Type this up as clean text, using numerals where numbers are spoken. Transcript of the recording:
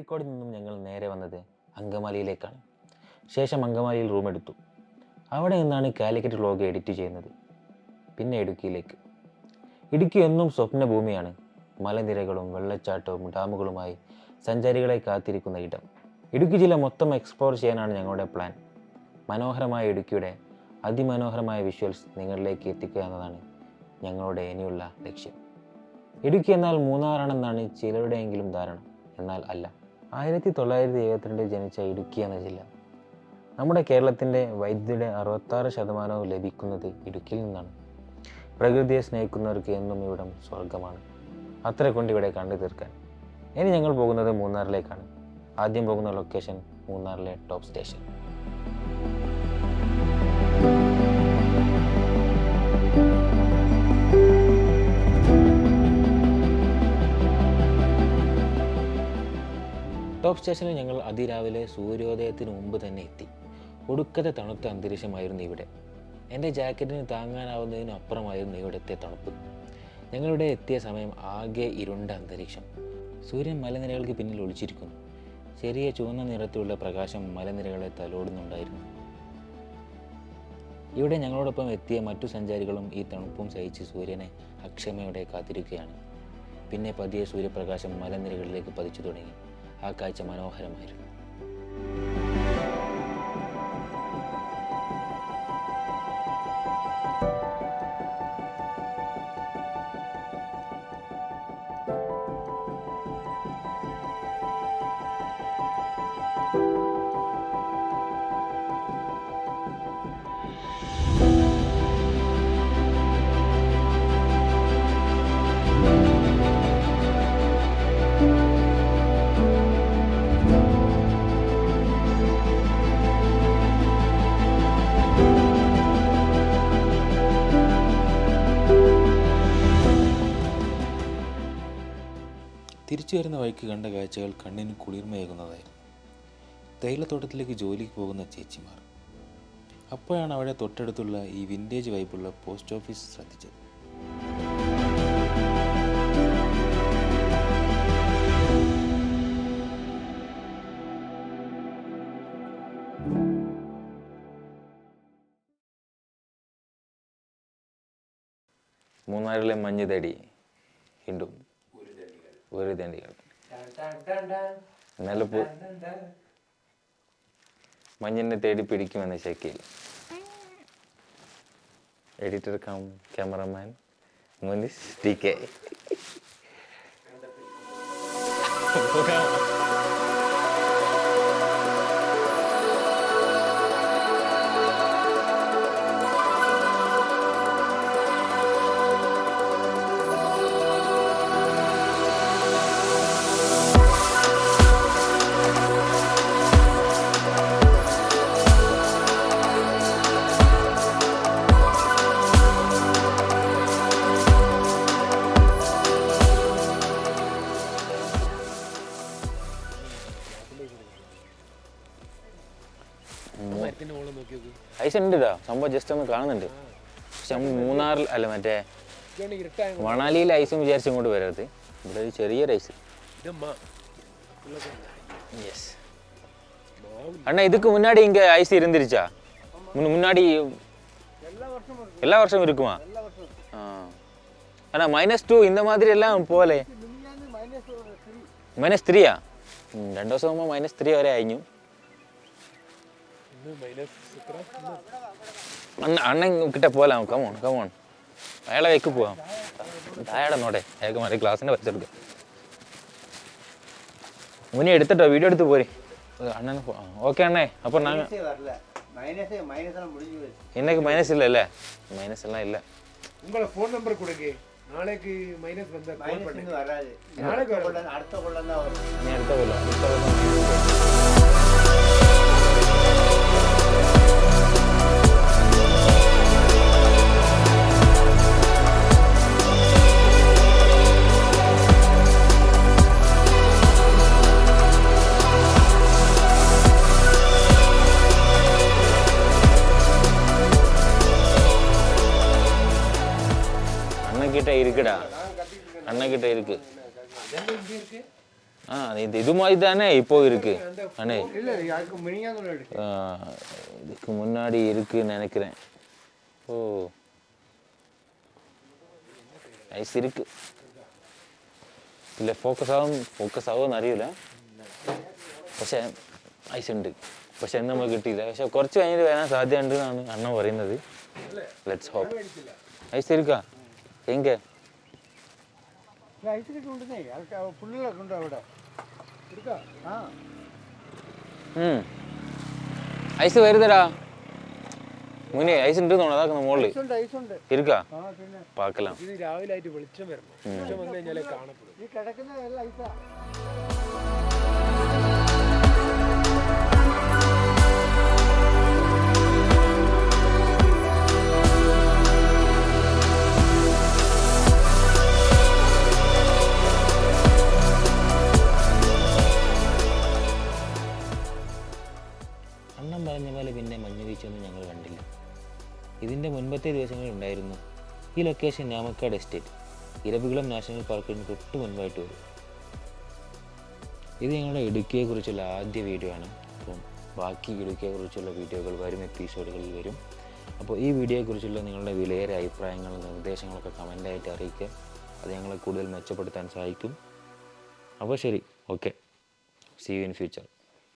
കോഴിക്കോട് നിന്നും ഞങ്ങൾ നേരെ വന്നത് അങ്കമാലിയിലേക്കാണ്. ശേഷം അങ്കമാലിയിൽ റൂമെടുത്തു. അവിടെ നിന്നാണ് കാലിക്കറ്റ് വ്ലോഗ് എഡിറ്റ് ചെയ്യുന്നത്. പിന്നെ ഇടുക്കിയിലേക്ക്. ഇടുക്കി എന്നും സ്വപ്നഭൂമിയാണ്. മലനിരകളും വെള്ളച്ചാട്ടവും ഡാമുകളുമായി സഞ്ചാരികളെ കാത്തിരിക്കുന്ന ഇടം. ഇടുക്കി ജില്ല മൊത്തം എക്സ്പ്ലോർ ചെയ്യാനാണ് ഞങ്ങളുടെ പ്ലാൻ. മനോഹരമായ ഇടുക്കിയുടെ അതിമനോഹരമായ വിഷ്വൽസ് നിങ്ങളിലേക്ക് എത്തിക്കുക എന്നതാണ് ഞങ്ങളുടെ ഇനിയുള്ള ലക്ഷ്യം. ഇടുക്കി എന്നാൽ മൂന്നാറാണെന്നാണ് ചിലരുടെയെങ്കിലും ധാരണ. എന്നാൽ അല്ല. 1972 ജനിച്ച ഇടുക്കി എന്ന ജില്ല. നമ്മുടെ കേരളത്തിൻ്റെ വൈദ്യുതിയുടെ 66% ലഭിക്കുന്നത് ഇടുക്കിയിൽ നിന്നാണ്. പ്രകൃതിയെ സ്നേഹിക്കുന്നവർക്ക് എന്നും ഇവിടം സ്വർഗമാണ്. അത്ര കൊണ്ട് ഇവിടെ കണ്ടു തീർക്കാൻ. ഇനി ഞങ്ങൾ പോകുന്നത് മൂന്നാറിലേക്കാണ്. ആദ്യം പോകുന്ന ലൊക്കേഷൻ മൂന്നാറിലെ ടോപ്പ് സ്റ്റേഷൻ. ടോപ്പ് സ്റ്റേഷനിൽ ഞങ്ങൾ അതിരാവിലെ സൂര്യോദയത്തിന് മുമ്പ് തന്നെ എത്തി. ഒടുക്കത്തെ തണുത്ത അന്തരീക്ഷമായിരുന്നു ഇവിടെ. എൻ്റെ ജാക്കറ്റിന് താങ്ങാനാവുന്നതിനും അപ്പുറമായിരുന്നു ഇവിടുത്തെ തണുപ്പ്. ഞങ്ങളിവിടെ എത്തിയ സമയം ആകെ ഇരുണ്ട അന്തരീക്ഷം. സൂര്യൻ മലനിരകൾക്ക് പിന്നിൽ ഒളിച്ചിരിക്കുന്നു. ചെറിയ ചുവന്ന നിറത്തിലുള്ള പ്രകാശം മലനിരകളെ തലോടുന്നുണ്ടായിരുന്നു. ഇവിടെ ഞങ്ങളോടൊപ്പം എത്തിയ മറ്റു സഞ്ചാരികളും ഈ തണുപ്പും സഹിച്ച് സൂര്യനെ അക്ഷമയോടെ കാത്തിരിക്കുകയാണ്. പിന്നെ പതിയെ സൂര്യപ്രകാശം മലനിരകളിലേക്ക് പതിച്ചു തുടങ്ങി. ആ കാഴ്ച മനോഹരമായിരുന്നു. തിരിച്ചു വരുന്ന വഴിക്ക് കണ്ട കാഴ്ചകൾ കണ്ണിന് കുളിർമയേകുന്നതായിരുന്നു. തേയിലത്തോട്ടത്തിലേക്ക് ജോലിക്ക് പോകുന്ന ചേച്ചിമാർ. അപ്പോഴാണ് അവിടെ തൊട്ടടുത്തുള്ള ഈ വിൻറ്റേജ് വൈബുള്ള പോസ്റ്റ് ഓഫീസ് ശ്രദ്ധിച്ചത്. മൂന്നാറിലെ മഞ്ഞ് തേടി വീണ്ടും ഊരുതണ്ടികൾ. എന്നാലും മഞ്ഞിനെ തേടി പിടിക്കുമെന്ന് ശക്കിയിൽ. Editor cum cameraman Munis TK. Ice ഉണ്ട് സംഭവം, ജസ്റ്റ് ഒന്ന് കാണുന്നുണ്ട്. പക്ഷെ മൂന്നാറിൽ അല്ല, മറ്റേ മണാലിയിൽ ഐസും വിചാരിച്ച് ഇങ്ങോട്ട് വരരുത്. ഇവിടെ ഒരു ചെറിയൊരു ഐസ്. യെസ് അണ്ണാ, இதுக்கு முன்னாடி இங்க ஐஸ் இருந்துருச்சா? முன்னாடி எல்லா வருஷமும் இருக்குமா? ஆனா -2 இந்த மாதிரி எல்லாம் போலே. -3 2 ദിവസം മുമ്പ് -3 വരെ ആയിരുന്നു. അണ്ണൻ കിട്ട പോലാം. കമോൺ അയാളെ വെക്ക് പോവാം. താഴെ നോട്ടെ, അയാൾക്ക് മറ്റേ ക്ലാസ്സിൻ്റെ വരച്ചെടുക്കാം. മുന്നേ എടുത്തിട്ടോ, വീഡിയോ എടുത്ത് പോരെ അണ്ണൻ. ഓക്കെ അണ്ണേ, അപ്പോൾ இன்னைக்கு மைனஸ் இல்ல இல்ல, மைனஸ் எல்லாம் இல்ல. உங்களோட ஃபோன் நம்பர் கொடுங்க, நாளைக்கு மைனஸ் வந்தா கால் பண்ணுங்க. வராது, நாளைக்கு வரல, அடுத்த கொள்ள தான் வரும். நீ அடுத்த கொள்ள இருக்குடா, அண்ணன் கிட்ட இருக்கு. இது மாதிரி தானே இப்போ இருக்கு அண்ணே இல்ல யாருக்கு மினியாங்க எடுத்து இதுக்கு முன்னாடி இருக்குன்னு நினைக்கிறேன் ஓ ஐஸ் இருக்கு ഇല്ല ഫോക്കസ് ആവുമെന്ന് അറിയില്ല പക്ഷേ ഐസ് ഉണ്ട് പക്ഷെ എന്ന് നമുക്ക് കിട്ടിയില്ല പക്ഷെ കുറച്ച് കഴിഞ്ഞിട്ട് വരാൻ സാധ്യത ഉണ്ട് എന്നാണ് അണ്ണ പറയുന്നത് ലെറ്റ്സ് ഹോപ്പ് ഐസ് ഇരിക്കാ എങ്ക ഐസ് കിട്ടുന്നുണ്ടേ പുള്ളികളൊക്കെ ഉണ്ടോ അവിടെ ഐസ് വരുതടാ മുന്നേ ഐസ് ഉണ്ട് അതാക്കുന്ന മുകളിൽ ഇരിക്കാ പാக்கலாம் ഇത് രാവിലെ ആയിട്ട് വെളിച്ചം വരണം വെളിച്ചം വന്നു കഴിഞ്ഞാലേ കാണപ്പെടും ഈ കിടക്കുന്ന ഐസാ അണ്ണൻ പറഞ്ഞ പോലെ പിന്നെ മഞ്ഞ് വീഴ്ചയൊന്നും ഞങ്ങൾ കണ്ടില്ല ഇതിൻ്റെ മുൻപത്തെ ദിവസങ്ങളിൽ ഉണ്ടായിരുന്നു ഈ ലൊക്കേഷൻ ഞാമക്കാട് എസ്റ്റേറ്റ് ഇരവികുളം നാഷണൽ പാർക്കിന് തൊട്ട് മുൻപായിട്ട് വരും ഇത് ഞങ്ങളുടെ ഇടുക്കിയെക്കുറിച്ചുള്ള ആദ്യ വീഡിയോ ആണ് അപ്പം ബാക്കി ഇടുക്കിയെക്കുറിച്ചുള്ള വീഡിയോകൾ വരും എപ്പിസോഡുകളിൽ വരും അപ്പോൾ ഈ വീഡിയോയെക്കുറിച്ചുള്ള നിങ്ങളുടെ വിലയേറിയ അഭിപ്രായങ്ങളും നിർദ്ദേശങ്ങളൊക്കെ കമൻ്റായിട്ട് അറിയിക്കുക അത് ഞങ്ങളെ കൂടുതൽ മെച്ചപ്പെടുത്താൻ സഹായിക്കും അപ്പോൾ ശരി okay see you in future